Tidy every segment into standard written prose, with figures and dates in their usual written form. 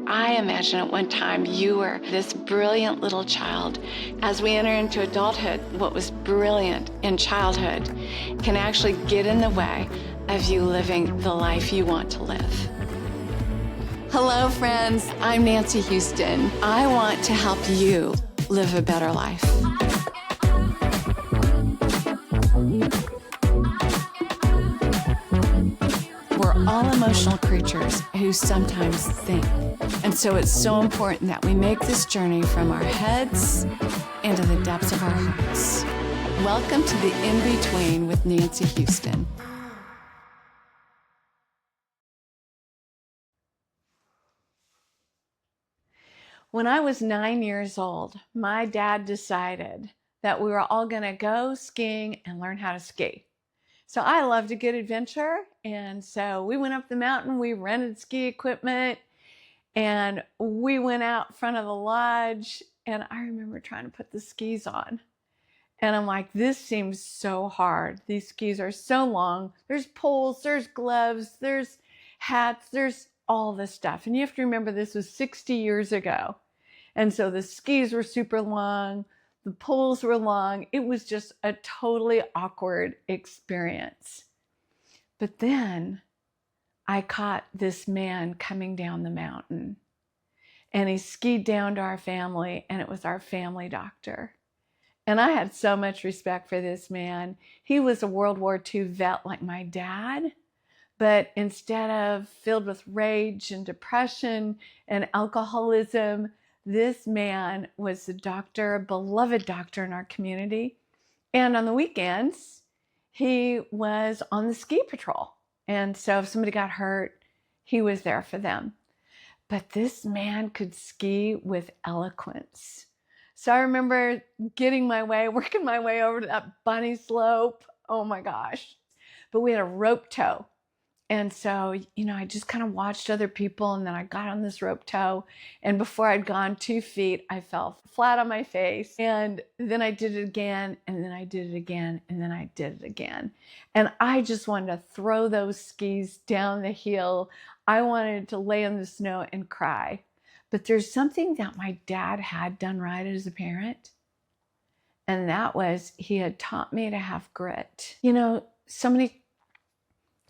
I imagine at one time you were this brilliant little child. As we enter into adulthood, what was brilliant in childhood can actually get in the way of you living the life you want to live. Hello, friends. I'm Nancy Houston. I want to help you live a better life. We're all emotional creatures who sometimes think. And so it's so important that we make this journey from our heads into the depths of our hearts. Welcome to the In-Between with Nancy Houston. When I was 9 years old, my dad decided that we were all going to go skiing and learn how to ski. So I loved a good adventure, and so we went up the mountain, we rented ski equipment, and we went out front of the lodge, and I remember trying to put the skis on. And I'm like, this seems so hard. These skis are so long. There's poles, there's gloves, there's hats, there's all this stuff. And you have to remember this was 60 years ago. And so the skis were super long, the poles were long. It was just a totally awkward experience. But then I caught this man coming down the mountain, and he skied down to our family, and it was our family doctor. And I had so much respect for this man. He was a World War II vet like my dad, but instead of filled with rage and depression and alcoholism, this man was a doctor, a beloved doctor in our community. And on the weekends, he was on the ski patrol. And so if somebody got hurt, he was there for them. But this man could ski with eloquence. So I remember working my way over to that bunny slope. Oh my gosh. But we had a rope tow. And so, I just kind of watched other people, and then I got on this rope tow, and before I'd gone 2 feet, I fell flat on my face, and then I did it again, and then I did it again, and then I did it again. And I just wanted to throw those skis down the hill. I wanted to lay in the snow and cry. But there's something that my dad had done right as a parent, and that was he had taught me to have grit. So many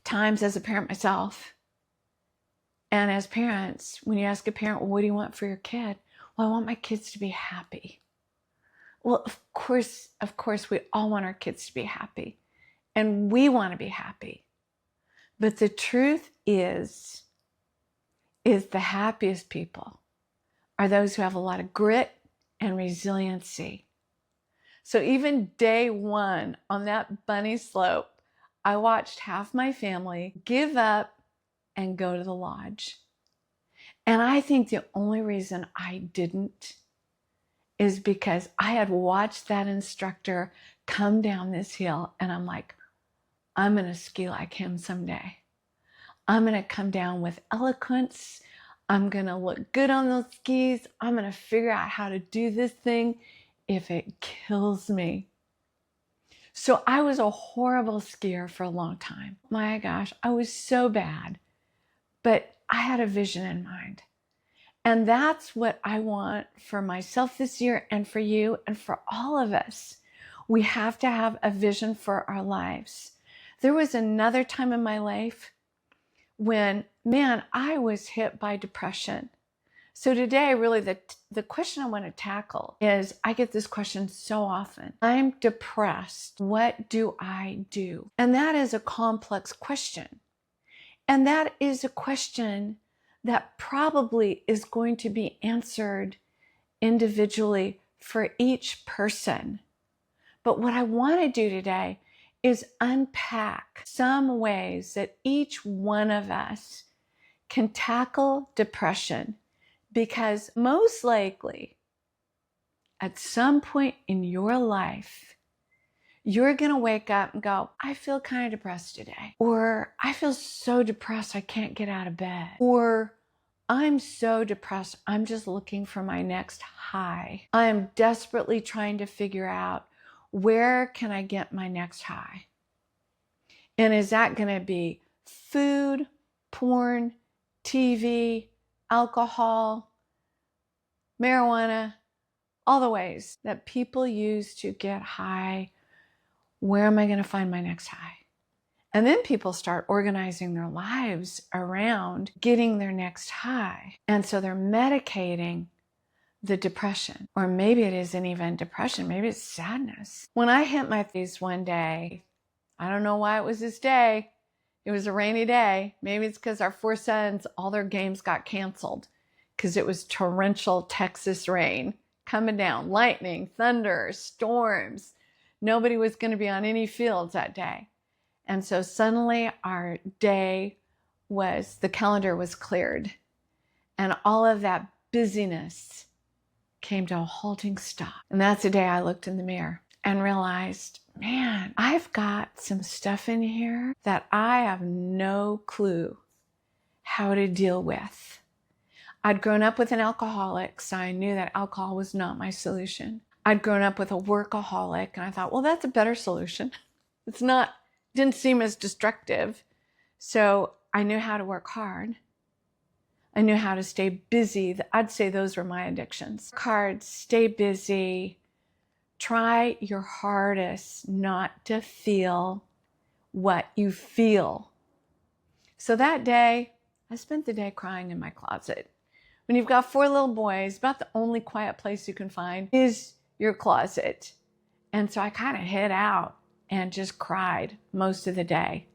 times as a parent myself, and as parents, when you ask a parent, well, what do you want for your kid? Well, I want my kids to be happy. Well, of course, we all want our kids to be happy, and we want to be happy. But the truth is the happiest people are those who have a lot of grit and resiliency. So even day one on that bunny slope, I watched half my family give up and go to the lodge. And I think the only reason I didn't is because I had watched that instructor come down this hill, and I'm like, I'm going to ski like him someday. I'm going to come down with eloquence. I'm going to look good on those skis. I'm going to figure out how to do this thing if it kills me. So I was a horrible skier for a long time. My gosh, I was so bad. But I had a vision in mind. And that's what I want for myself this year, and for you, and for all of us. We have to have a vision for our lives. There was another time in my life when, I was hit by depression. So today, really, the question I want to tackle is, I get this question so often. I'm depressed. What do I do? And that is a complex question. And that is a question that probably is going to be answered individually for each person. But what I want to do today is unpack some ways that each one of us can tackle depression. Because most likely, at some point in your life, you're going to wake up and go, I feel kind of depressed today. Or I feel so depressed I can't get out of bed. Or I'm so depressed I'm just looking for my next high. I am desperately trying to figure out, where can I get my next high? And is that going to be food, porn, TV, alcohol, marijuana, all the ways that people use to get high. Where am I going to find my next high? And then people start organizing their lives around getting their next high. And so they're medicating the depression. Or maybe it isn't even depression, maybe it's sadness. When I hit my 30s one day, I don't know why it was this day. It was a rainy day. Maybe it's because our 4 sons, all their games got canceled because it was torrential Texas rain coming down, lightning, thunder, storms. Nobody was going to be on any fields that day. And so suddenly our day the calendar was cleared. And all of that busyness came to a halting stop. And that's the day I looked in the mirror and realized, man, I've got some stuff in here that I have no clue how to deal with. I'd grown up with an alcoholic, so I knew that alcohol was not my solution. I'd grown up with a workaholic, and I thought, well, that's a better solution. Didn't seem as destructive. So I knew how to work hard. I knew how to stay busy. I'd say those were my addictions. Work hard, stay busy, try your hardest not to feel what you feel. So that day, I spent the day crying in my closet. When you've got 4 little boys, about the only quiet place you can find is your closet. And so I kind of hid out and just cried most of the day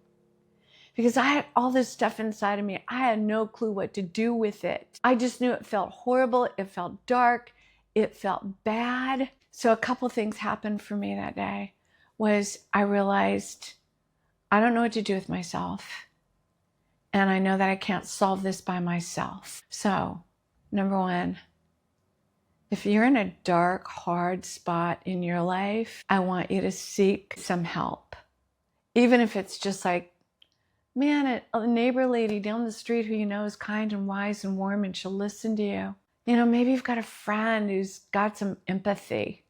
because I had all this stuff inside of me. I had no clue what to do with it. I just knew it felt horrible. It felt dark. It felt bad. So a couple things happened for me that day was I realized I don't know what to do with myself. And I know that I can't solve this by myself. So, number 1, if you're in a dark, hard spot in your life, I want you to seek some help. Even if it's just like, man, a neighbor lady down the street who you know is kind and wise and warm and she'll listen to you. You know, maybe you've got a friend who's got some empathy.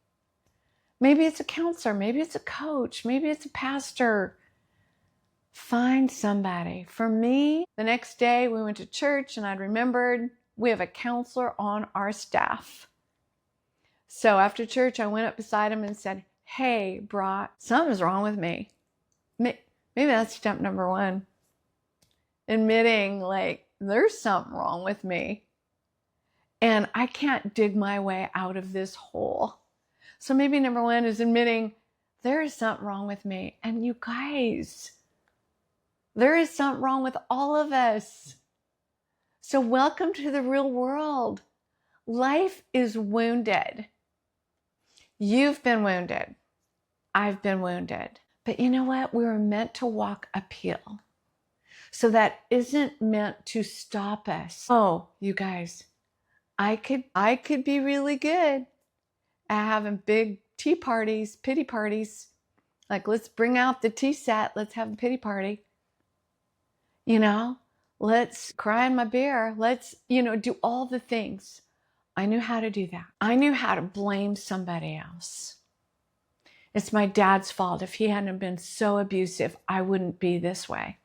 Maybe it's a counselor, maybe it's a coach, maybe it's a pastor. Find somebody. For me, the next day we went to church and I remembered we have a counselor on our staff. So after church, I went up beside him and said, hey, Brock, something's wrong with me. Maybe that's step number 1. Admitting, like, there's something wrong with me. And I can't dig my way out of this hole. So maybe number 1 is admitting there is something wrong with me. And you guys, there is something wrong with all of us. So welcome to the real world. Life is wounded. You've been wounded. I've been wounded. But you know what? We were meant to walk uphill. So that isn't meant to stop us. Oh, you guys, I could be really good at having big tea parties, pity parties. Like, let's bring out the tea set. Let's have a pity party. You know, let's cry in my beer. Let's, do all the things. I knew how to do that. I knew how to blame somebody else. It's my dad's fault. If he hadn't been so abusive, I wouldn't be this way.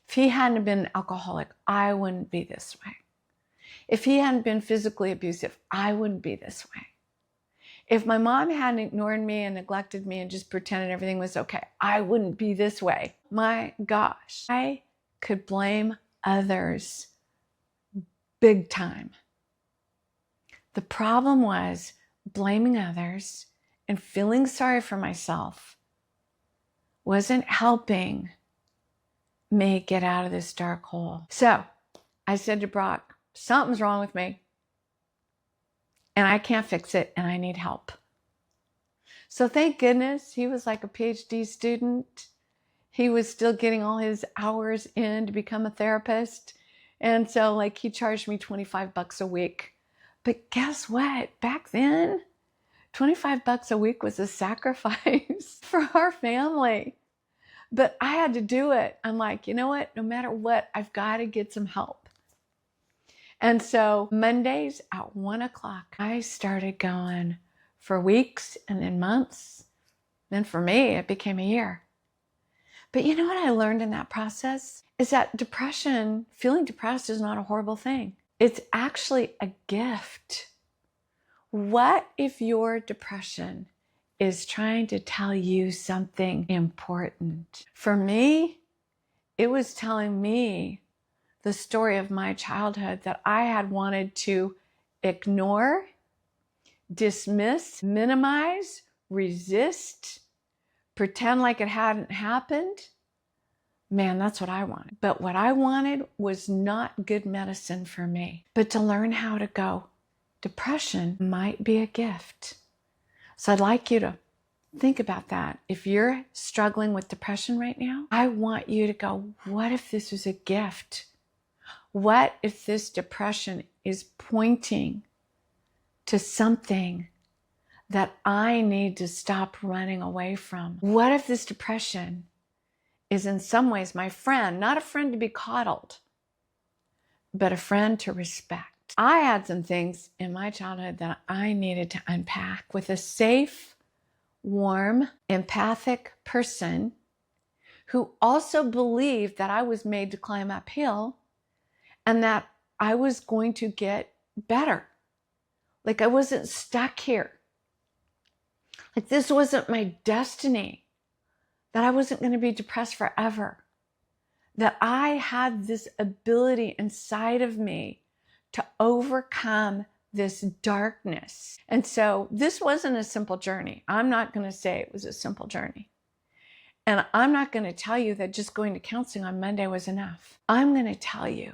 If he hadn't been an alcoholic, I wouldn't be this way. If he hadn't been physically abusive, I wouldn't be this way. If my mom hadn't ignored me and neglected me and just pretended everything was okay, I wouldn't be this way. My gosh, I could blame others big time. The problem was blaming others and feeling sorry for myself wasn't helping me get out of this dark hole. So I said to Brock, something's wrong with me and I can't fix it and I need help. So thank goodness he was like a PhD student. He was still getting all his hours in to become a therapist. And so he charged me $25 a week. But guess what? Back then, $25 a week was a sacrifice for our family. But I had to do it. I'm like, you know what? No matter what, I've got to get some help. And so Mondays at 1:00, I started going for weeks and then months. Then for me, it became a year. But you know what I learned in that process? Is that depression, feeling depressed is not a horrible thing. It's actually a gift. What if your depression is trying to tell you something important? For me, it was telling me the story of my childhood that I had wanted to ignore, dismiss, minimize, resist, pretend like it hadn't happened. Man, that's what I wanted. But what I wanted was not good medicine for me, but to learn how to go, depression might be a gift. So I'd like you to think about that. If you're struggling with depression right now, I want you to go, what if this was a gift? What if this depression is pointing to something that I need to stop running away from? What if this depression is in some ways my friend, not a friend to be coddled, but a friend to respect? I had some things in my childhood that I needed to unpack with a safe, warm, empathic person who also believed that I was made to climb uphill and that I was going to get better. Like I wasn't stuck here. Like this wasn't my destiny, that I wasn't going to be depressed forever, that I had this ability inside of me to overcome this darkness. And so this wasn't a simple journey. I'm not going to say it was a simple journey. And I'm not going to tell you that just going to counseling on Monday was enough. I'm going to tell you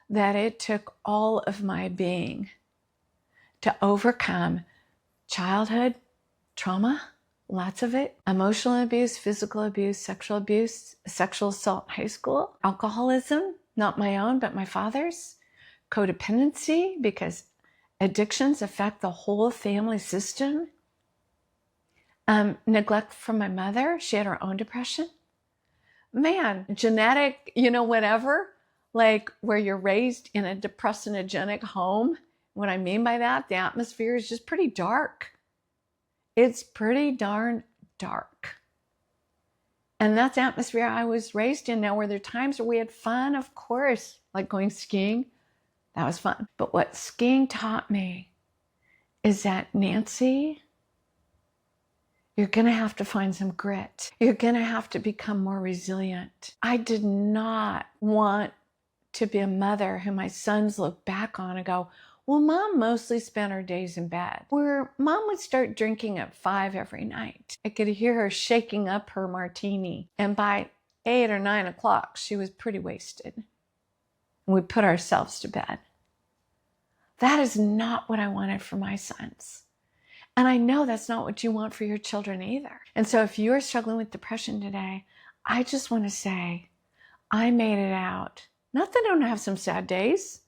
that it took all of my being to overcome childhood trauma, lots of it, emotional abuse, physical abuse, sexual assault in high school, alcoholism, not my own, but my father's, codependency, because addictions affect the whole family system, neglect from my mother. She had her own depression. Man, genetic, whatever, like where you're raised in a depressogenic home. What I mean by that, the atmosphere is just pretty dark. It's pretty darn dark. And that's the atmosphere I was raised in. Now, were there times where we had fun? Of course, like going skiing. That was fun. But what skiing taught me is that, Nancy, you're going to have to find some grit. You're going to have to become more resilient. I did not want to be a mother who my sons look back on and go, well, Mom mostly spent her days in bed. Where Mom would start drinking at 5 every night. I could hear her shaking up her martini. And by 8 or 9 o'clock, she was pretty wasted. And we put ourselves to bed. That is not what I wanted for my sons. And I know that's not what you want for your children either. And so if you're struggling with depression today, I just want to say, I made it out. Not that I don't have some sad days.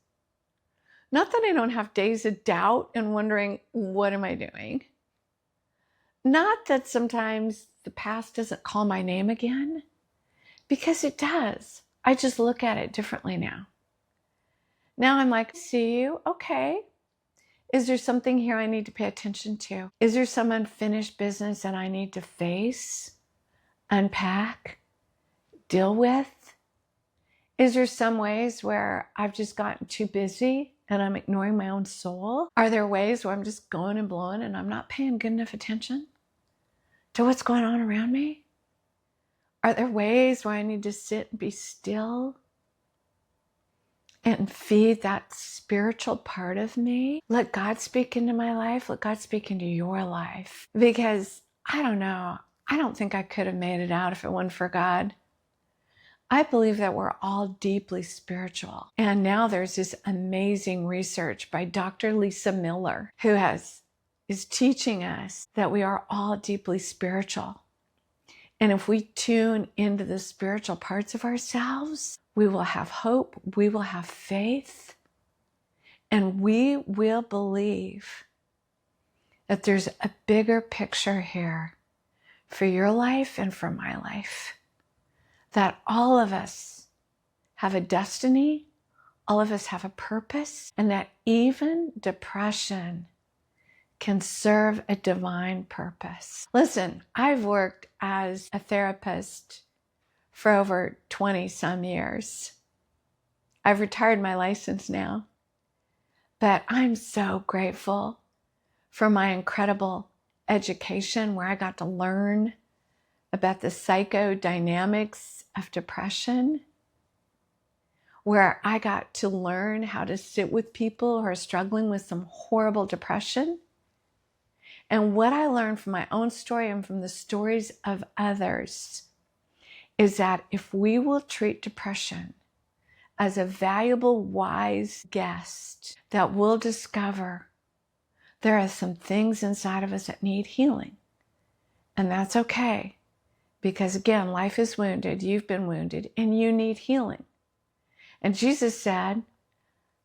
Not that I don't have days of doubt and wondering, what am I doing? Not that sometimes the past doesn't call my name again, because it does. I just look at it differently now. Now I'm like, see you, okay. Is there something here I need to pay attention to? Is there some unfinished business that I need to face, unpack, deal with? Is there some ways where I've just gotten too busy and I'm ignoring my own soul? Are there ways where I'm just going and blowing and I'm not paying good enough attention to what's going on around me? Are there ways where I need to sit and be still and feed that spiritual part of me? Let God speak into my life. Let God speak into your life. Because I don't know. I don't think I could have made it out if it wasn't for God. I believe that we're all deeply spiritual. And now there's this amazing research by Dr. Lisa Miller, who is teaching us that we are all deeply spiritual. And if we tune into the spiritual parts of ourselves, we will have hope, we will have faith, and we will believe that there's a bigger picture here for your life and for my life. That all of us have a destiny, all of us have a purpose, and that even depression can serve a divine purpose. Listen, I've worked as a therapist for over 20 some years. I've retired my license now, but I'm so grateful for my incredible education where I got to learn about the psychodynamics of depression, where I got to learn how to sit with people who are struggling with some horrible depression. And what I learned from my own story and from the stories of others is that if we will treat depression as a valuable, wise guest, that we'll discover there are some things inside of us that need healing. And that's okay. Because again, life is wounded, you've been wounded, and you need healing. And Jesus said,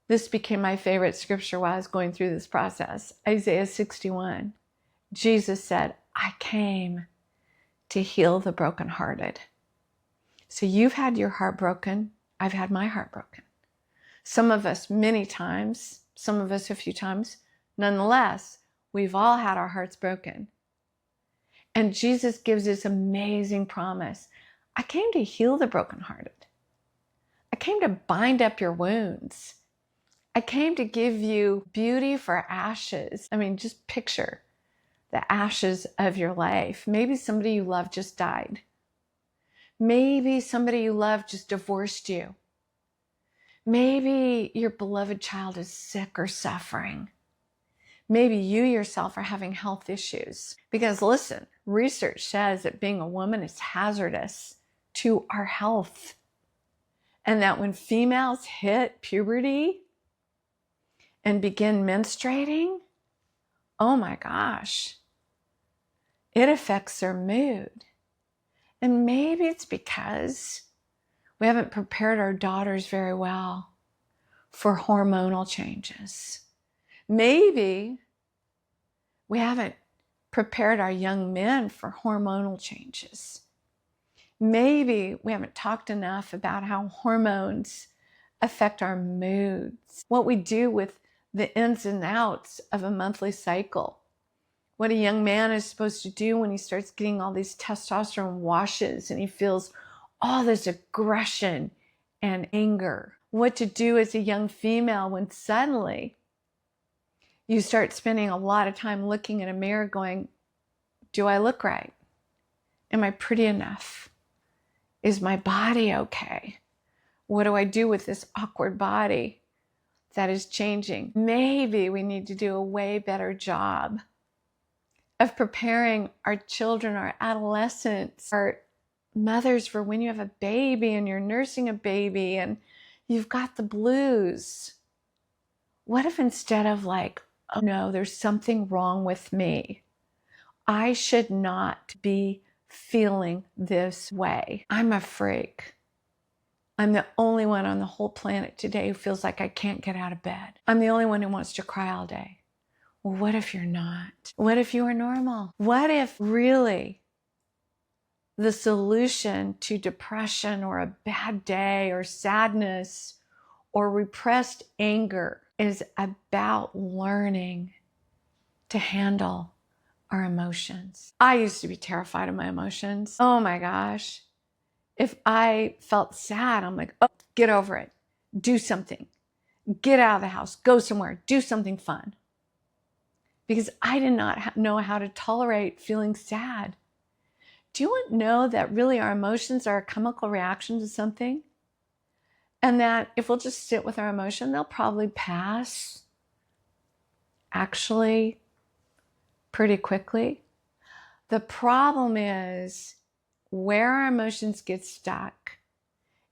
this became my favorite scripture while I was going through this process, Isaiah 61. Jesus said, I came to heal the brokenhearted. So you've had your heart broken, I've had my heart broken. Some of us many times, some of us a few times. Nonetheless, we've all had our hearts broken. And Jesus gives this amazing promise. I came to heal the brokenhearted. I came to bind up your wounds. I came to give you beauty for ashes. I mean, just picture the ashes of your life. Maybe somebody you love just died. Maybe somebody you love just divorced you. Maybe your beloved child is sick or suffering. Maybe you yourself are having health issues. Because listen, research says that being a woman is hazardous to our health. And that when females hit puberty and begin menstruating, oh my gosh, it affects their mood. And maybe it's because we haven't prepared our daughters very well for hormonal changes. Maybe we haven't prepared our young men for hormonal changes. Maybe we haven't talked enough about how hormones affect our moods, what we do with the ins and outs of a monthly cycle, what a young man is supposed to do when he starts getting all these testosterone washes and he feels all this aggression and anger, what to do as a young female when suddenly you start spending a lot of time looking in a mirror going, do I look right? Am I pretty enough? Is my body okay? What do I do with this awkward body that is changing? Maybe we need to do a way better job of preparing our children, our adolescents, our mothers for when you have a baby and you're nursing a baby and you've got the blues. What if instead of like, oh no, there's something wrong with me. I should not be feeling this way. I'm a freak. I'm the only one on the whole planet today who feels like I can't get out of bed. I'm the only one who wants to cry all day. Well, what if you're not? What if you are normal? What if really the solution to depression or a bad day or sadness or repressed anger is about learning to handle our emotions? I used to be terrified of my emotions. Oh my gosh. If I felt sad, I'm like, oh, get over it. Do something. Get out of the house. Go somewhere. Do something fun. Because I did not know how to tolerate feeling sad. Do you know that really our emotions are a chemical reaction to something? And that if we'll just sit with our emotion, they'll probably pass actually pretty quickly. The problem is where our emotions get stuck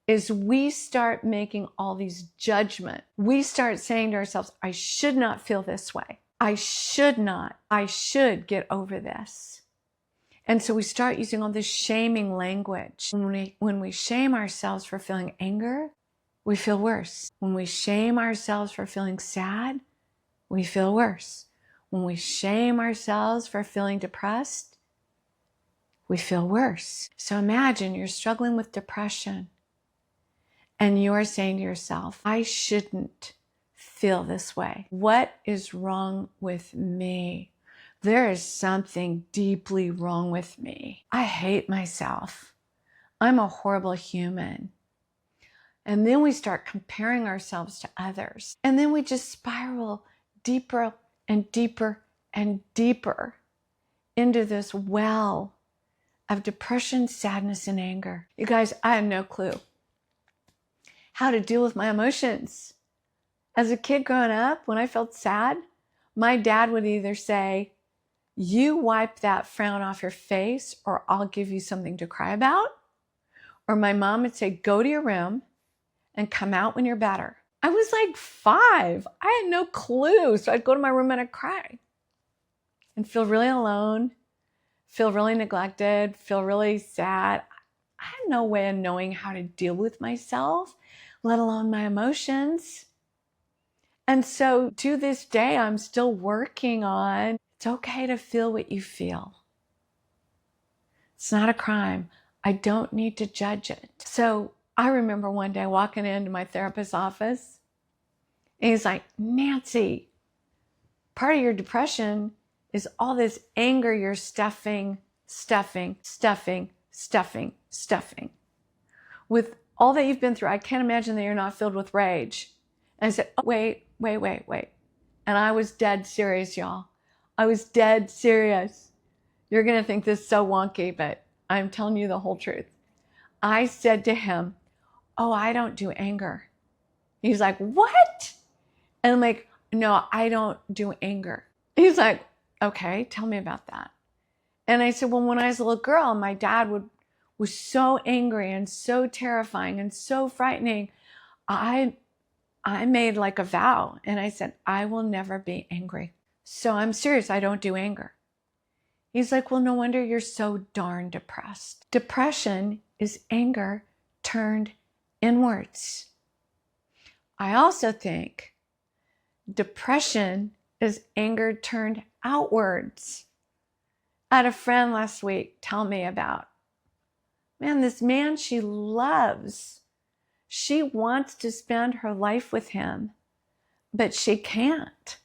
is we start making all these judgments. We start saying to ourselves, I should not feel this way. I should not. I should get over this. And so we start using all this shaming language. When we shame ourselves for feeling anger, we feel worse. When we shame ourselves for feeling sad, we feel worse. When we shame ourselves for feeling depressed, we feel worse. So imagine you're struggling with depression and you're saying to yourself, I shouldn't feel this way. What is wrong with me? There is something deeply wrong with me. I hate myself. I'm a horrible human. And then we start comparing ourselves to others. And then we just spiral deeper and deeper and deeper into this well of depression, sadness, and anger. You guys, I had no clue how to deal with my emotions. As a kid growing up, when I felt sad, my dad would either say, you wipe that frown off your face or I'll give you something to cry about. Or my mom would say, go to your room and come out when you're better. I was like 5. I had no clue. So I'd go to my room and I'd cry and feel really alone, feel really neglected, feel really sad. I had no way of knowing how to deal with myself, let alone my emotions. And so to this day, I'm still working on, it's okay to feel what you feel. It's not a crime. I don't need to judge it. So I remember one day walking into my therapist's office, and he's like, Nancy, part of your depression is all this anger you're stuffing. With all that you've been through, I can't imagine that you're not filled with rage. And I said, oh, wait. And I was dead serious, y'all. I was dead serious. You're going to think this is so wonky, but I'm telling you the whole truth. I said to him, oh, I don't do anger. He's like, what? And I'm like, no, I don't do anger. He's like, okay, tell me about that. And I said, well, when I was a little girl, my dad was so angry and so terrifying and so frightening. I made like a vow, and I said, I will never be angry. So I'm serious, I don't do anger. He's like, well, no wonder you're so darn depressed. Depression is anger turned inwards. I also think depression is anger turned outwards. I had a friend last week tell me about, man, this man she loves. She wants to spend her life with him, but she can't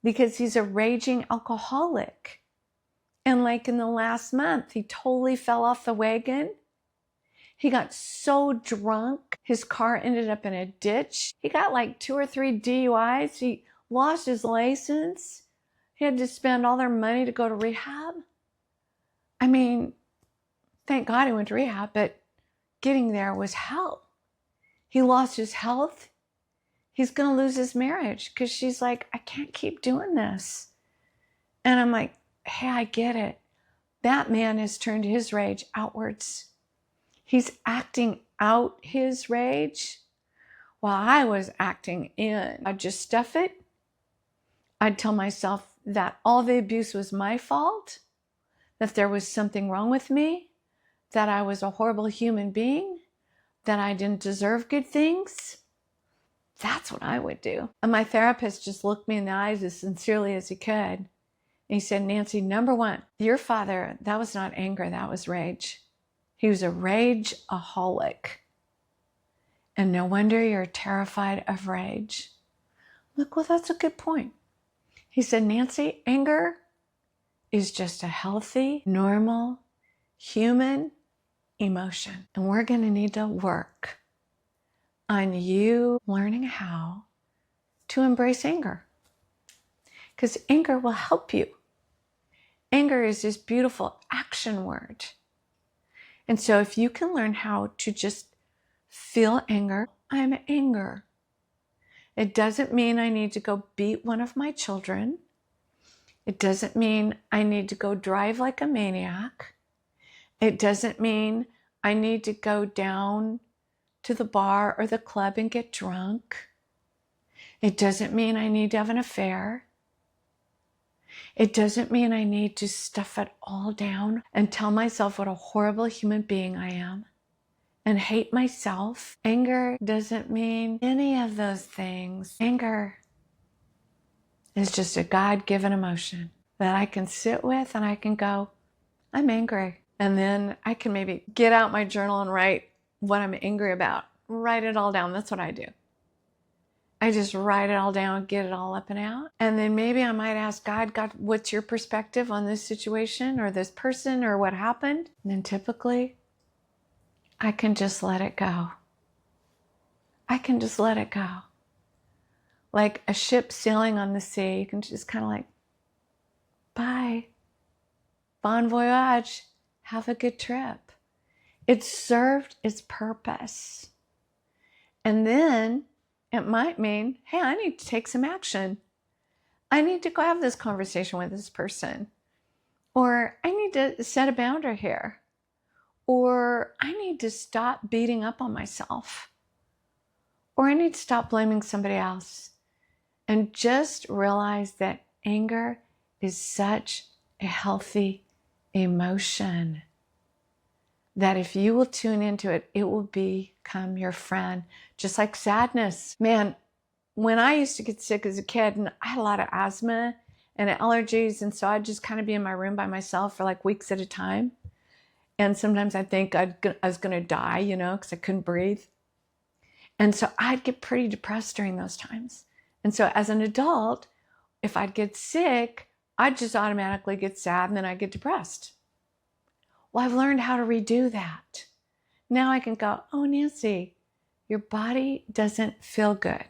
because he's a raging alcoholic. And like in the last month, he totally fell off the wagon. He got so drunk, his car ended up in a ditch. He got like 2 or 3 DUIs. He lost his license. He had to spend all their money to go to rehab. I mean, thank God he went to rehab, but getting there was hell. He lost his health. He's going to lose his marriage because she's like, I can't keep doing this. And I'm like, hey, I get it. That man has turned his rage outwards. He's acting out his rage while I was acting in. I'd just stuff it. I'd tell myself that all the abuse was my fault, that there was something wrong with me, that I was a horrible human being, that I didn't deserve good things. That's what I would do. And my therapist just looked me in the eyes as sincerely as he could. And he said, Nancy, number one, your father, that was not anger, that was rage. He was a rage-aholic. And no wonder you're terrified of rage. Look, well, that's a good point. He said, Nancy, anger is just a healthy, normal, human emotion. And we're going to need to work on you learning how to embrace anger. Because anger will help you. Anger is this beautiful action word. And so if you can learn how to just feel anger, I'm anger. It doesn't mean I need to go beat one of my children. It doesn't mean I need to go drive like a maniac. It doesn't mean I need to go down to the bar or the club and get drunk. It doesn't mean I need to have an affair. It doesn't mean I need to stuff it all down and tell myself what a horrible human being I am and hate myself. Anger doesn't mean any of those things. Anger is just a God-given emotion that I can sit with and I can go, I'm angry. And then I can maybe get out my journal and write what I'm angry about. Write it all down. That's what I do. I just write it all down, get it all up and out. And then maybe I might ask God, what's your perspective on this situation or this person or what happened? And then typically I can just let it go. I can just let it go. Like a ship sailing on the sea, you can just kind of like, bye, bon voyage, have a good trip. It served its purpose. And then it might mean, hey, I need to take some action. I need to go have this conversation with this person. Or I need to set a boundary here. Or I need to stop beating up on myself. Or I need to stop blaming somebody else. And just realize that anger is such a healthy emotion that if you will tune into it, it will become your friend. Just like sadness. Man, when I used to get sick as a kid, and I had a lot of asthma and allergies, and so I'd just kind of be in my room by myself for like weeks at a time. And sometimes I'd think I was going to die, because I couldn't breathe. And so I'd get pretty depressed during those times. And so as an adult, if I'd get sick, I'd just automatically get sad and then I'd get depressed. Well, I've learned how to redo that. Now I can go, oh, Nancy, your body doesn't feel good.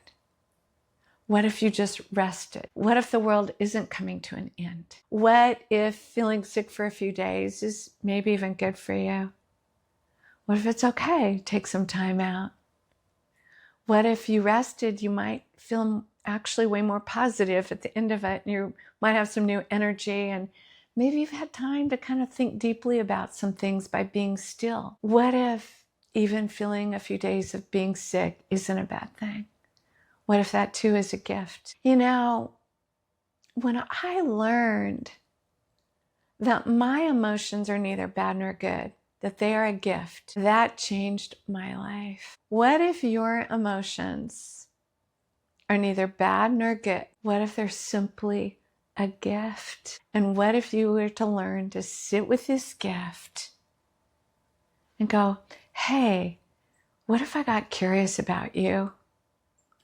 What if you just rested? What if the world isn't coming to an end? What if feeling sick for a few days is maybe even good for you? What if it's okay? Take some time out. What if you rested? You might feel actually way more positive at the end of it. And you might have some new energy, and maybe you've had time to kind of think deeply about some things by being still. What if even feeling a few days of being sick isn't a bad thing? What if that too is a gift? When I learned that my emotions are neither bad nor good, that they are a gift, that changed my life. What if your emotions are neither bad nor good? What if they're simply a gift? And what if you were to learn to sit with this gift and go, hey, what if I got curious about you?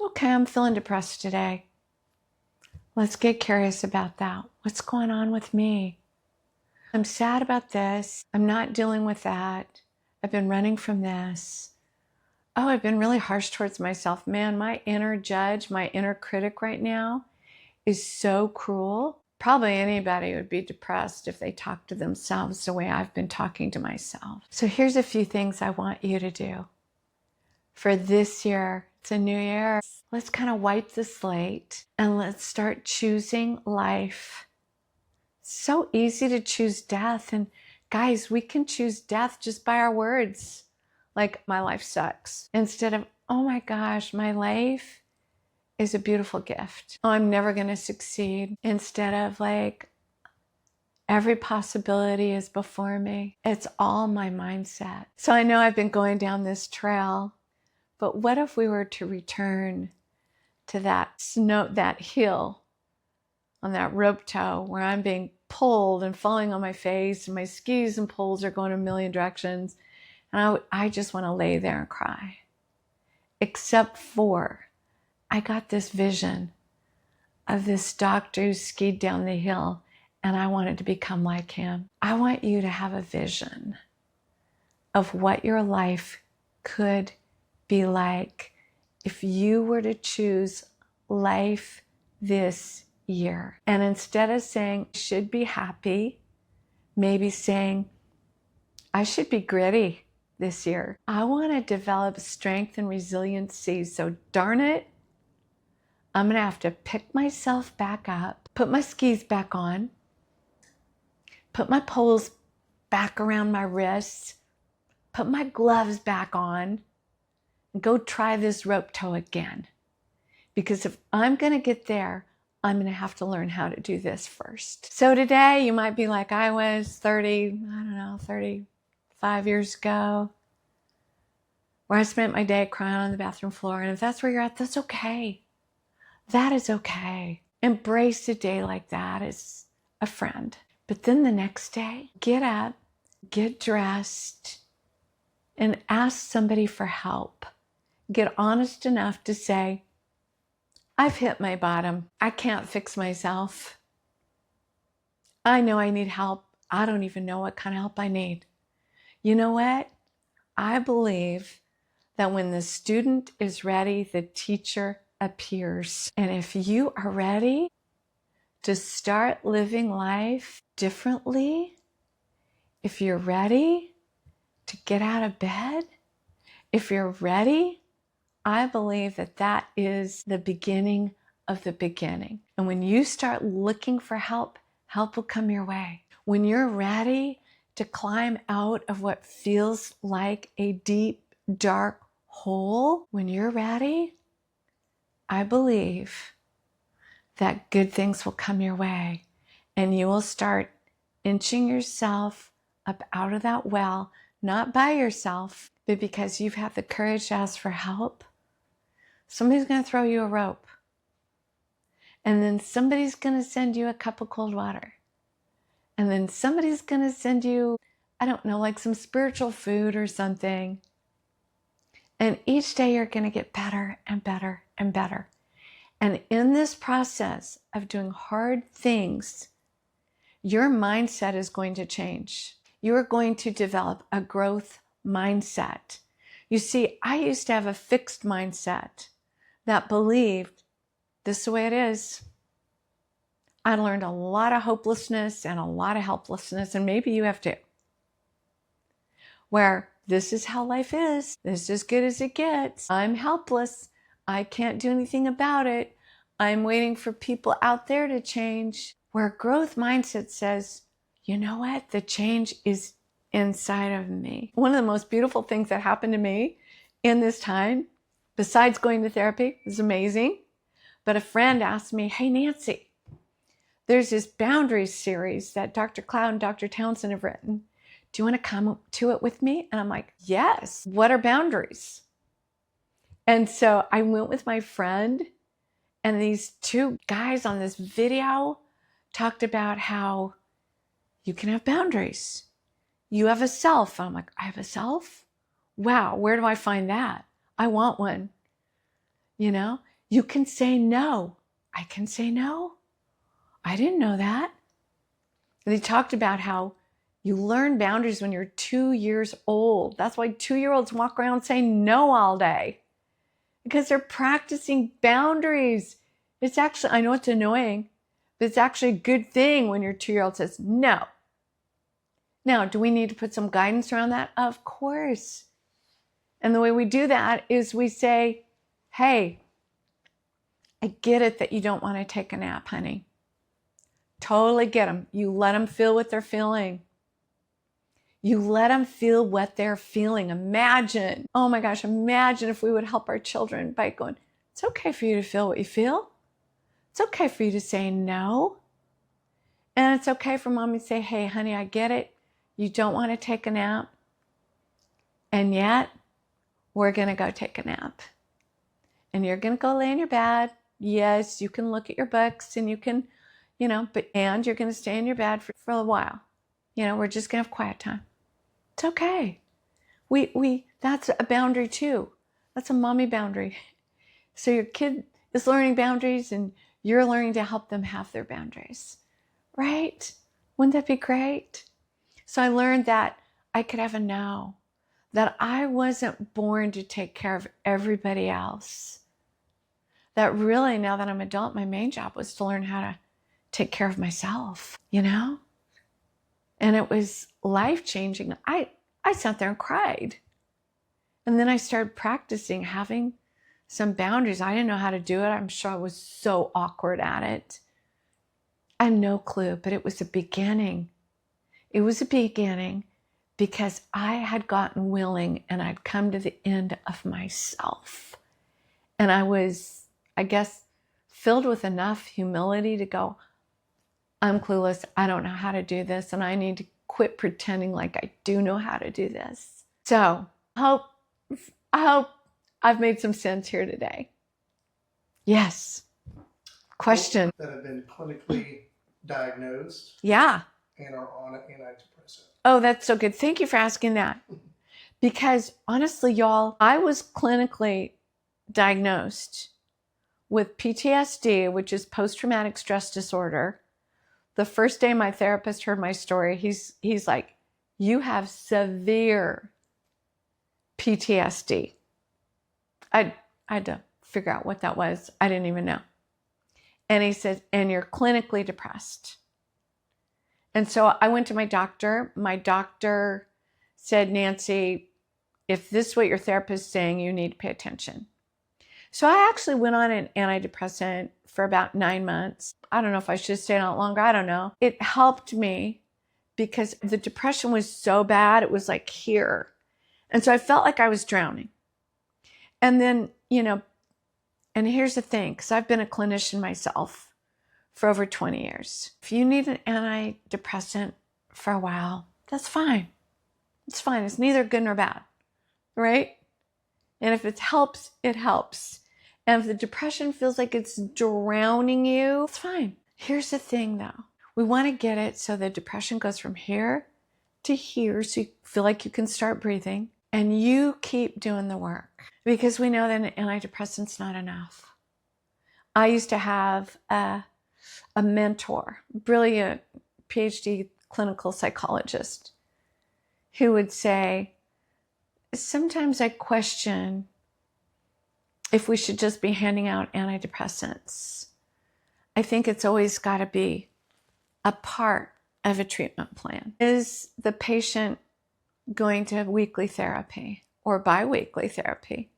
Okay, I'm feeling depressed today. Let's get curious about that. What's going on with me? I'm sad about this. I'm not dealing with that. I've been running from this. Oh, I've been really harsh towards myself. Man, my inner judge, my inner critic right now is so cruel. Probably anybody would be depressed if they talked to themselves the way I've been talking to myself. So here's a few things I want you to do for this year. It's a new year. Let's kind of wipe the slate and let's start choosing life. It's so easy to choose death. And guys, we can choose death just by our words. Like, my life sucks. Instead of, oh my gosh, my life is a beautiful gift. Oh, I'm never going to succeed. Instead of like, every possibility is before me. It's all my mindset. So I know I've been going down this trail, but what if we were to return to that hill on that rope tow where I'm being pulled and falling on my face and my skis and poles are going a million directions. And I just want to lay there and cry. Except for I got this vision of this doctor who skied down the hill and I wanted to become like him. I want you to have a vision of what your life could be like if you were to choose life this year. And instead of saying, I should be happy, maybe saying, I should be gritty this year. I want to develop strength and resiliency. So darn it, I'm going to have to pick myself back up, put my skis back on, put my poles back around my wrists, put my gloves back on, and go try this rope tow again. Because if I'm going to get there, I'm going to have to learn how to do this first. So today you might be like I was 35 years ago, where I spent my day crying on the bathroom floor. And if that's where you're at, that's okay. That is okay. Embrace a day like that as a friend. But then the next day, get up, get dressed, and ask somebody for help. Get honest enough to say, I've hit my bottom. I can't fix myself. I know I need help. I don't even know what kind of help I need. You know what? I believe that when the student is ready, the teacher appears. And if you are ready to start living life differently, if you're ready to get out of bed, if you're ready, I believe that that is the beginning of the beginning. And when you start looking for help, help will come your way. When you're ready to climb out of what feels like a deep, dark hole, when you're ready, I believe that good things will come your way and you will start inching yourself up out of that well, not by yourself, but because you've had the courage to ask for help. Somebody's going to throw you a rope. And then somebody's going to send you a cup of cold water. And then somebody's going to send you, I don't know, like some spiritual food or something. And each day you're going to get better and better and better. And in this process of doing hard things, your mindset is going to change. You're going to develop a growth mindset. You see, I used to have a fixed mindset that believed this is the way it is. I learned a lot of hopelessness and a lot of helplessness, and maybe you have too, where this is how life is. This is as good as it gets. I'm helpless. I can't do anything about it. I'm waiting for people out there to change. Where growth mindset says, you know what? The change is inside of me. One of the most beautiful things that happened to me in this time, besides going to therapy, is amazing. But a friend asked me, hey, Nancy, there's this boundaries series that Dr. Cloud and Dr. Townsend have written. Do you want to come to it with me? And I'm like, yes. What are boundaries? And so I went with my friend, and these two guys on this video talked about how you can have boundaries. You have a self. And I'm like, I have a self? Wow, where do I find that? I want one. You know, you can say no. I can say no. I didn't know that. They talked about how you learn boundaries when you're 2 years old. That's why 2-year-olds walk around saying no all day, because they're practicing boundaries. It's actually, I know it's annoying, but it's actually a good thing when your 2-year-old says no. Now, do we need to put some guidance around that? Of course. And the way we do that is we say, hey, I get it that you don't want to take a nap, honey. Totally get them. You let them feel what they're feeling. You let them feel what they're feeling. Imagine, oh my gosh, imagine if we would help our children by going, it's okay for you to feel what you feel. It's okay for you to say no. And it's okay for mommy to say, hey, honey, I get it. You don't want to take a nap. And yet, we're going to go take a nap. And you're going to go lay in your bed. Yes, you can look at your books and you can, and you're going to stay in your bed for a while. We're just going to have quiet time. It's okay. That's a boundary too. That's a mommy boundary. So your kid is learning boundaries and you're learning to help them have their boundaries, right? Wouldn't that be great? So I learned that I could have a no, that I wasn't born to take care of everybody else. That really, now that I'm an adult, my main job was to learn how to take care of myself, And it was life-changing. I sat there and cried. And then I started practicing having some boundaries. I didn't know how to do it. I'm sure I was so awkward at it. I had no clue, but it was a beginning. It was a beginning because I had gotten willing and I'd come to the end of myself. And I was, I guess, filled with enough humility to go, I'm clueless. I don't know how to do this. And I need to quit pretending like I do know how to do this. So I hope I've made some sense here today. Yes. Question. That have been clinically diagnosed. Yeah. And are on an antidepressant. Oh, that's so good. Thank you for asking that. Because honestly, y'all, I was clinically diagnosed with PTSD, which is post-traumatic stress disorder. The first day my therapist heard my story, he's like, you have severe PTSD. I had to figure out what that was. I didn't even know. And he said, and you're clinically depressed. And so I went to my doctor. My doctor said, Nancy, if this is what your therapist is saying, you need to pay attention. So I actually went on an antidepressant for about 9 months. I don't know if I should have stayed on it longer. I don't know. It helped me because the depression was so bad. It was like here. And so I felt like I was drowning. And then, and here's the thing, because I've been a clinician myself for over 20 years. If you need an antidepressant for a while, that's fine. It's fine. It's neither good nor bad, right? And if it helps, it helps. And if the depression feels like it's drowning you, it's fine. Here's the thing though. We want to get it so the depression goes from here to here so you feel like you can start breathing, and you keep doing the work, because we know that an antidepressant's not enough. I used to have a mentor, brilliant PhD clinical psychologist, who would say, sometimes I question if we should just be handing out antidepressants. I think it's always got to be a part of a treatment plan. Is the patient going to have weekly therapy or bi-weekly therapy?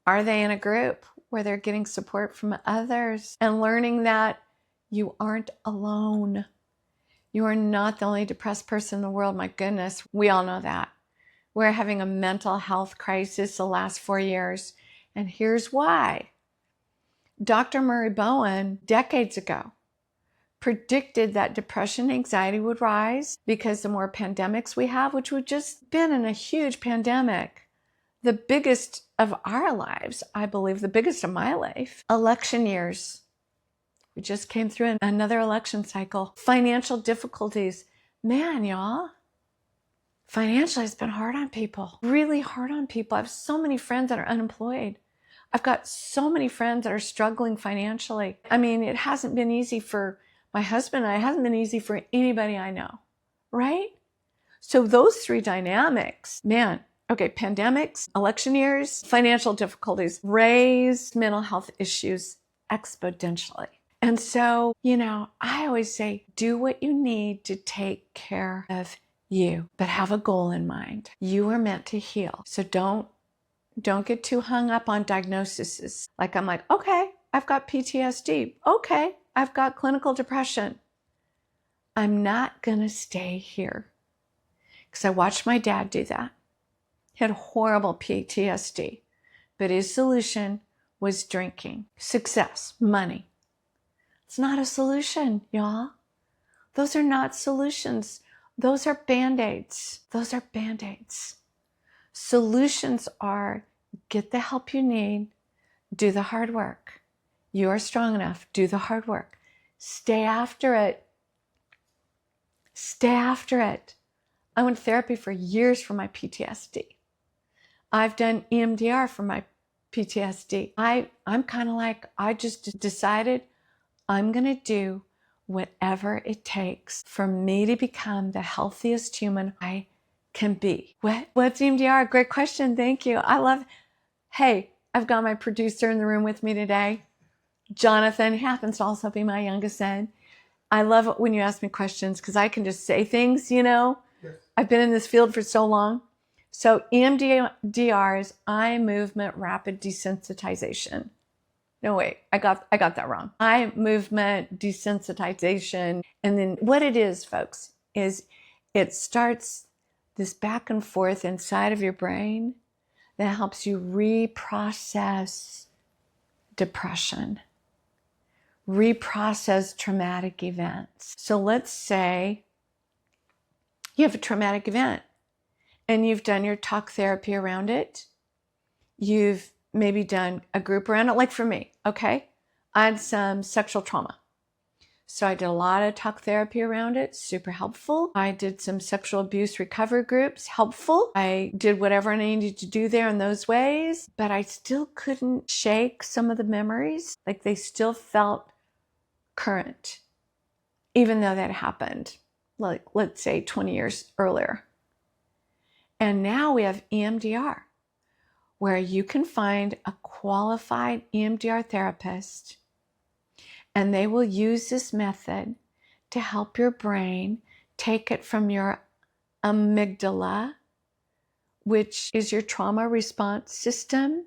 Are they in a group where they're getting support from others and learning that you aren't alone? You are not the only depressed person in the world. My goodness, we all know that. We're having a mental health crisis the last 4 years. And here's why. Dr. Murray Bowen, decades ago, predicted that depression and anxiety would rise because the more pandemics we have, which we've just been in a huge pandemic, the biggest of our lives, I believe, the biggest of my life, election years. We just came through another election cycle. Financial difficulties. Man, y'all, financially it's been hard on people, really hard on people. I have so many friends that are unemployed. I've got so many friends that are struggling financially. I mean, it hasn't been easy for my husband and I. It hasn't been easy for anybody I know, right? So those three dynamics, man, okay, pandemics, election years, financial difficulties, raise mental health issues exponentially. And so, I always say, do what you need to take care of you, but have a goal in mind. You are meant to heal. So don't get too hung up on diagnoses. Like I'm like, okay, I've got PTSD. Okay, I've got clinical depression. I'm not going to stay here. Because I watched my dad do that. He had horrible PTSD. But his solution was drinking, success, money. It's not a solution, y'all. Those are not solutions. Those are Band-Aids. Those are Band-Aids. Solutions are get the help you need, do the hard work. You are strong enough, do the hard work. Stay after it. Stay after it. I went to therapy for years for my PTSD. I've done EMDR for my PTSD. I'm kind of like, I just decided I'm going to do whatever it takes for me to become the healthiest human I can be. What's EMDR? Great question. Thank you. Hey, I've got my producer in the room with me today. Jonathan happens to also be my youngest son. I love it when you ask me questions because I can just say things, Yes. I've been in this field for so long. So EMDR is eye movement rapid desensitization. No, wait, I got that wrong. Eye movement desensitization. And then what it is, folks, is it starts this back and forth inside of your brain that helps you reprocess depression, reprocess traumatic events. So let's say you have a traumatic event and you've done your talk therapy around it. You've maybe done a group around it, like for me, okay? I had some sexual trauma. So I did a lot of talk therapy around it, super helpful. I did some sexual abuse recovery groups, helpful. I did whatever I needed to do there in those ways, but I still couldn't shake some of the memories. Like they still felt current, even though that happened, like let's say 20 years earlier. And now we have EMDR, where you can find a qualified EMDR therapist, and they will use this method to help your brain take it from your amygdala, which is your trauma response system.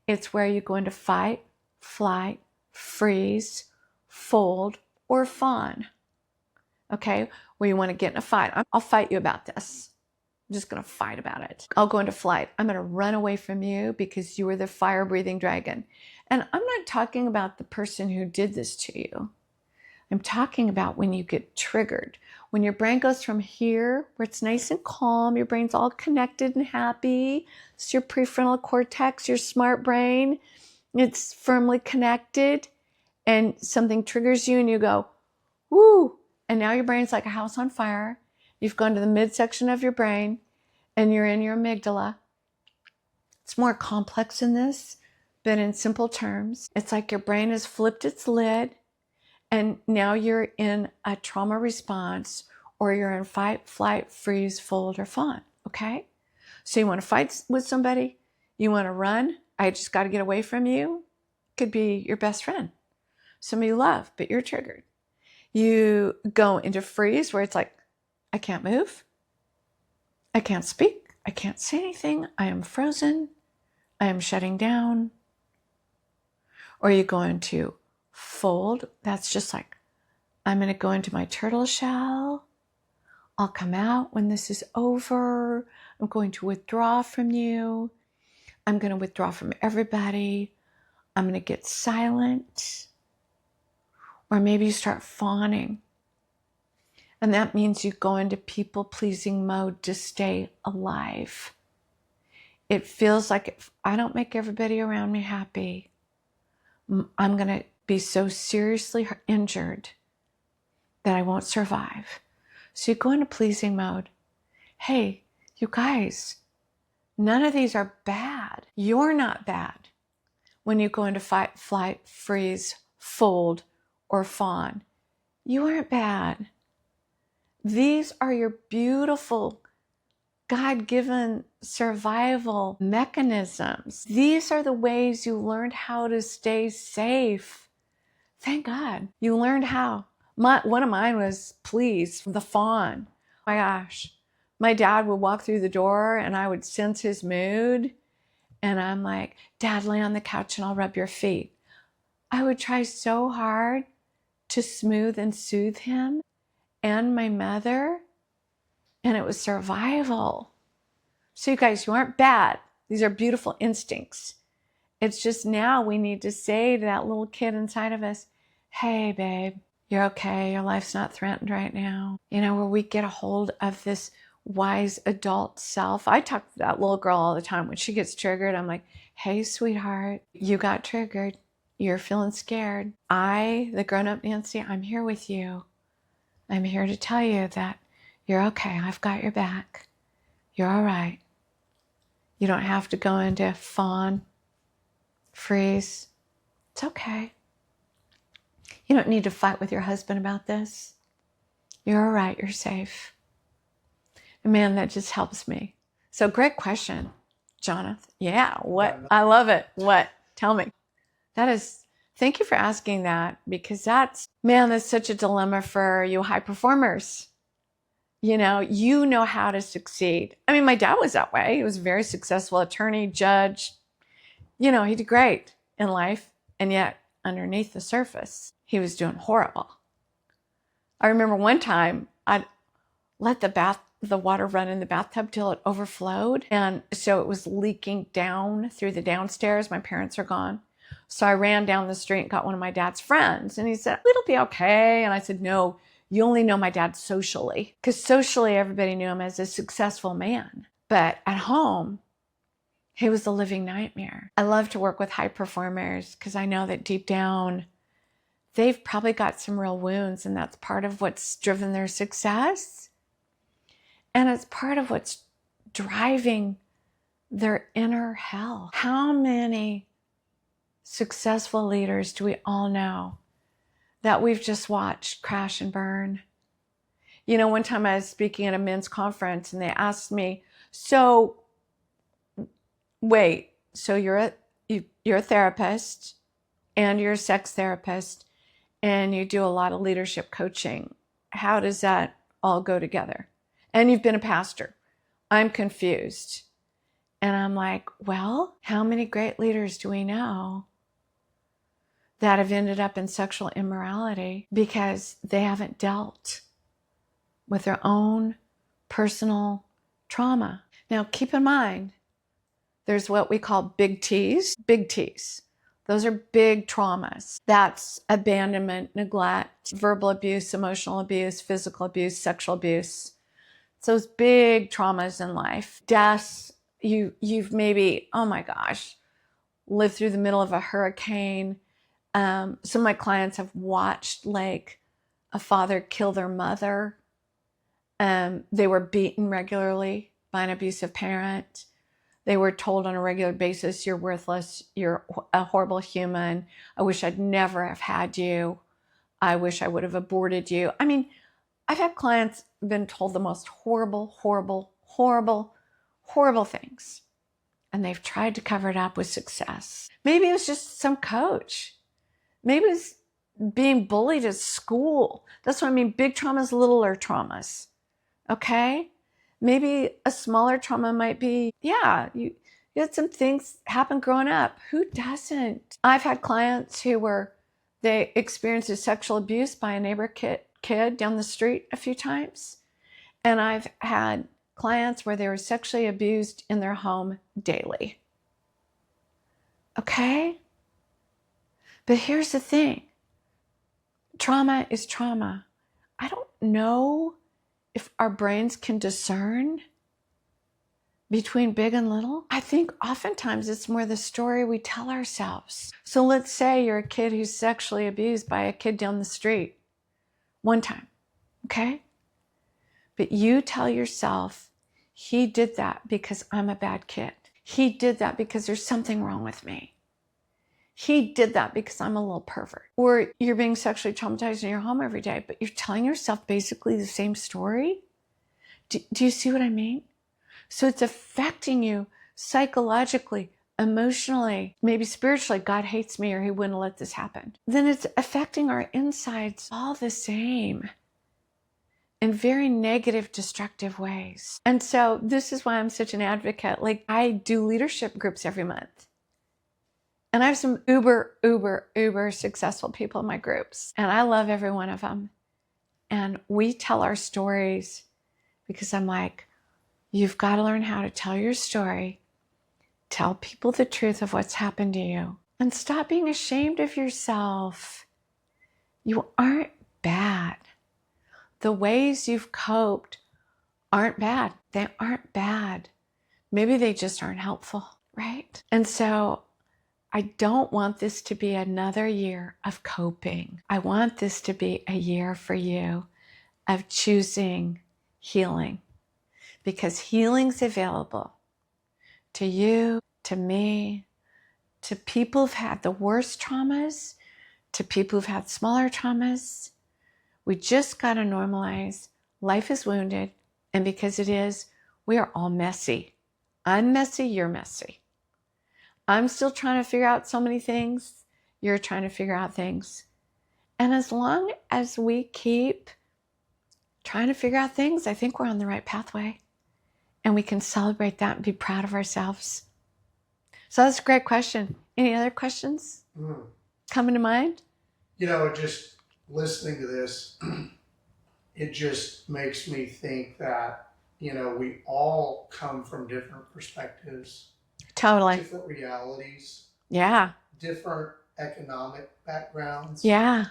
It's where you go into fight, flight, freeze, fold, or fawn. Okay, where you want to get in a fight. I'll fight you about this. I'm just going to fight about it. I'll go into flight. I'm going to run away from you because you are the fire-breathing dragon. And I'm not talking about the person who did this to you. I'm talking about when you get triggered. When your brain goes from here, where it's nice and calm, your brain's all connected and happy. It's your prefrontal cortex, your smart brain. It's firmly connected. And something triggers you and you go, woo. And now your brain's like a house on fire. You've gone to the midsection of your brain and you're in your amygdala. It's more complex than this, but in simple terms, it's like your brain has flipped its lid and now you're in a trauma response, or you're in fight, flight, freeze, fold, or fawn, okay? So you want to fight with somebody, you want to run, I just got to get away from you. Could be your best friend, somebody you love, but you're triggered. You go into freeze, where it's like, I can't move, I can't speak, I can't say anything, I am frozen, I am shutting down. Or you go into fold, that's just like, I'm going to go into my turtle shell, I'll come out when this is over, I'm going to withdraw from you, I'm going to withdraw from everybody, I'm going to get silent. Or maybe you start fawning. And that means you go into people-pleasing mode to stay alive. It feels like if I don't make everybody around me happy, I'm going to be so seriously injured that I won't survive. So you go into pleasing mode. Hey, you guys, none of these are bad. You're not bad when you go into fight, flight, freeze, fold, or fawn. You aren't bad. These are your beautiful God-given survival mechanisms. These are the ways you learned how to stay safe. Thank God you learned how. One of mine was please, the fawn. My gosh, my dad would walk through the door and I would sense his mood. And I'm like, Dad, lay on the couch and I'll rub your feet. I would try so hard to smooth and soothe him and my mother. And it was survival. So you guys, you aren't bad. These are beautiful instincts. It's just now we need to say to that little kid inside of us, hey, babe, you're okay. Your life's not threatened right now. You know, where we get a hold of this wise adult self. I talk to that little girl all the time. When she gets triggered, I'm like, hey, sweetheart, you got triggered. You're feeling scared. I, the grown-up Nancy, I'm here with you. I'm here to tell you that you're okay. I've got your back. You're all right. You don't have to go into fawn, freeze. It's okay. You don't need to fight with your husband about this. You're all right. You're safe. And man, that just helps me. So great question, Jonathan. Yeah, what? I love it. What? Tell me. Thank you for asking that, because that's such a dilemma for you high performers. You know how to succeed. I mean, my dad was that way. He was a very successful attorney, judge. He did great in life. And yet underneath the surface, he was doing horrible. I remember one time I'd let the water run in the bathtub till it overflowed. And so it was leaking down through the downstairs. My parents are gone. So I ran down the street and got one of my dad's friends. And he said, it'll be okay. And I said, no, you only know my dad socially. Because socially, everybody knew him as a successful man. But at home, he was a living nightmare. I love to work with high performers because I know that deep down, they've probably got some real wounds. And that's part of what's driven their success. And it's part of what's driving their inner hell. How many successful leaders do we all know that we've just watched crash and burn? One time I was speaking at a men's conference and they asked me, So wait, so you're a therapist and you're a sex therapist and you do a lot of leadership coaching. How does that all go together? And you've been a pastor. I'm confused. And I'm like, well, how many great leaders do we know that have ended up in sexual immorality because they haven't dealt with their own personal trauma? Now, keep in mind, there's what we call big T's. Big T's. Those are big traumas. That's abandonment, neglect, verbal abuse, emotional abuse, physical abuse, sexual abuse. It's those big traumas in life. Deaths, you've maybe, oh my gosh, lived through the middle of a hurricane. Some of my clients have watched like a father kill their mother. They were beaten regularly by an abusive parent. They were told on a regular basis, you're worthless, you're a horrible human. I wish I'd never have had you. I wish I would have aborted you. I mean, I've had clients been told the most horrible, horrible, horrible, horrible things. And they've tried to cover it up with success. Maybe it was just some coach. Maybe it was being bullied at school. That's what I mean. Big traumas, littler traumas. Okay? Maybe a smaller trauma might be, yeah, you had some things happen growing up. Who doesn't? I've had clients they experienced sexual abuse by a neighbor kid down the street a few times. And I've had clients where they were sexually abused in their home daily. Okay? But here's the thing. Trauma is trauma. I don't know if our brains can discern between big and little. I think oftentimes it's more the story we tell ourselves. So let's say you're a kid who's sexually abused by a kid down the street one time, okay? But you tell yourself, he did that because I'm a bad kid. He did that because there's something wrong with me. He did that because I'm a little pervert. Or you're being sexually traumatized in your home every day, but you're telling yourself basically the same story. Do you see what I mean? So it's affecting you psychologically, emotionally, maybe spiritually. God hates me or he wouldn't let this happen. Then it's affecting our insides all the same in very negative, destructive ways. And so this is why I'm such an advocate. Like, I do leadership groups every month. And I have some uber successful people in my groups. And I love every one of them. And we tell our stories because I'm like, you've got to learn how to tell your story. Tell people the truth of what's happened to you. And stop being ashamed of yourself. You aren't bad. The ways you've coped aren't bad. They aren't bad. Maybe they just aren't helpful, right? And so I don't want this to be another year of coping. I want this to be a year for you of choosing healing, because healing's available to you, to me, to people who've had the worst traumas, to people who've had smaller traumas. We just got to normalize life is wounded, and because it is, we are all messy. I'm messy, you're messy. I'm still trying to figure out so many things. You're trying to figure out things. And as long as we keep trying to figure out things, I think we're on the right pathway. And we can celebrate that and be proud of ourselves. So that's a great question. Any other questions coming to mind? You know, just listening to this, it just makes me think that, you know, we all come from different perspectives, Totally. different realities, Yeah. different economic backgrounds. Yeah.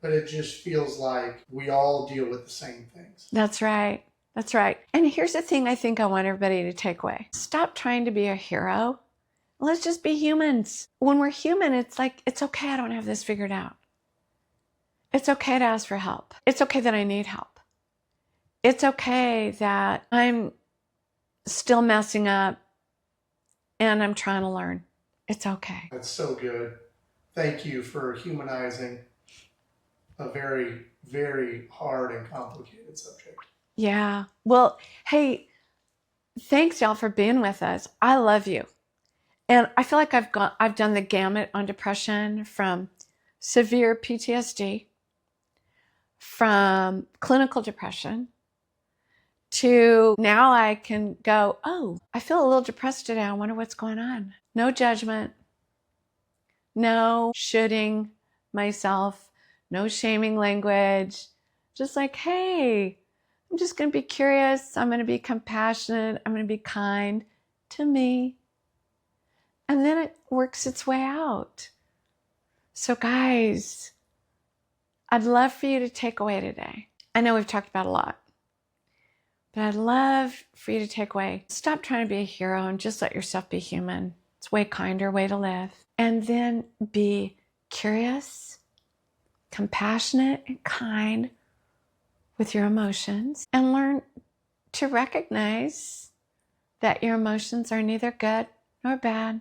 But it just feels like we all deal with the same things. That's right. That's right. And here's the thing I think I want everybody to take away. Stop trying to be a hero. Let's just be humans. When we're human, it's like, it's okay, I don't have this figured out. It's okay to ask for help. It's okay that I need help. It's okay that I'm still messing up and I'm trying to learn. It's okay. That's so good. Thank you for humanizing a very, very hard and complicated subject. Yeah. Well, hey, thanks y'all for being with us. I love you. And I feel like I've done the gamut on depression, from severe PTSD, from clinical depression, to now I can go, oh, I feel a little depressed today. I wonder what's going on. No judgment, no shoulding myself, no shaming language. Just like, hey, I'm just going to be curious. I'm going to be compassionate. I'm going to be kind to me. And then it works its way out. So guys, I'd love for you to take away today. I know we've talked about a lot, but I'd love for you to take away. Stop trying to be a hero and just let yourself be human. It's a way kinder way to live. And then be curious, compassionate, and kind with your emotions, and learn to recognize that your emotions are neither good nor bad.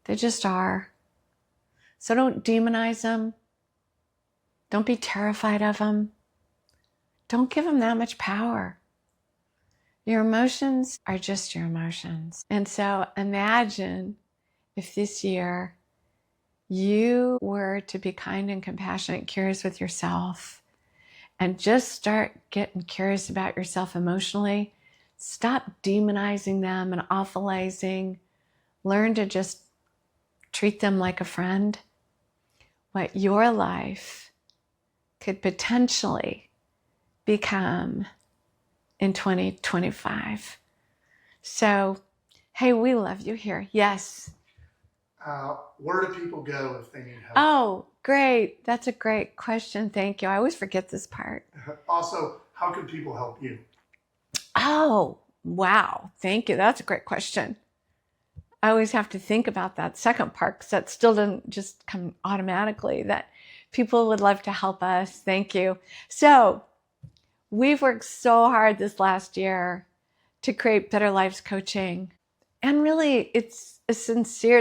They just are. So don't demonize them. Don't be terrified of them. Don't give them that much power. Your emotions are just your emotions. And so imagine if this year you were to be kind and compassionate and curious with yourself, and just start getting curious about yourself emotionally. Stop demonizing them and awfulizing. Learn to just treat them like a friend. What your life could potentially become in 2025. So, hey, we love you here. Yes. Where do people go if they need help? Oh, great. That's a great question. Thank you. I always forget this part. Also, how can people help you? Oh, wow. Thank you. That's a great question. I always have to think about that second part, because that still doesn't just come automatically, that people would love to help us. Thank you. So we've worked so hard this last year to create Better Lives Coaching. And really, it's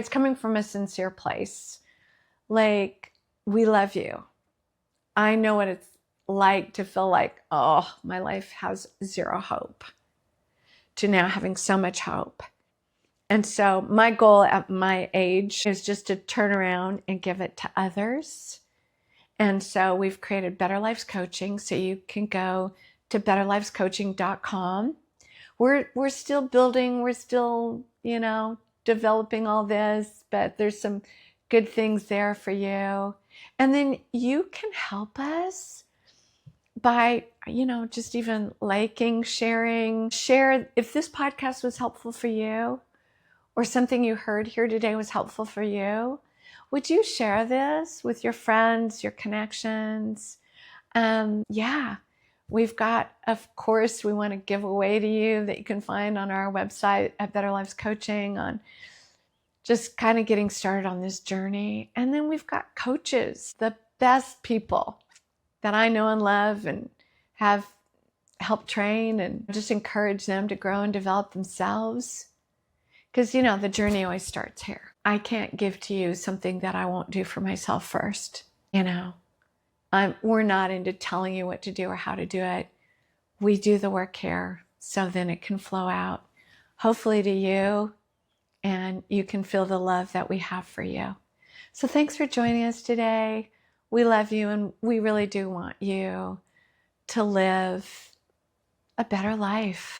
coming from a sincere place. Like, we love you. I know what it's like to feel like, oh, my life has zero hope, to now having so much hope. And so my goal at my age is just to turn around and give it to others. And so we've created Better Lives Coaching. So you can go to betterlivescoaching.com. We're still building, we're still, developing all this, but there's some good things there for you. And then you can help us by, just even liking, sharing. Share if this podcast was helpful for you, or something you heard here today was helpful for you. Would you share this with your friends, your connections? We've got, of course, we want to give away to you that you can find on our website at Better Lives Coaching, on just kind of getting started on this journey. And then we've got coaches, the best people that I know and love and have helped train, and just encourage them to grow and develop themselves. Because, the journey always starts here. I can't give to you something that I won't do for myself first. We're not into telling you what to do or how to do it. We do the work here, so then it can flow out, hopefully to you, and you can feel the love that we have for you. So thanks for joining us today. We love you, and we really do want you to live a better life.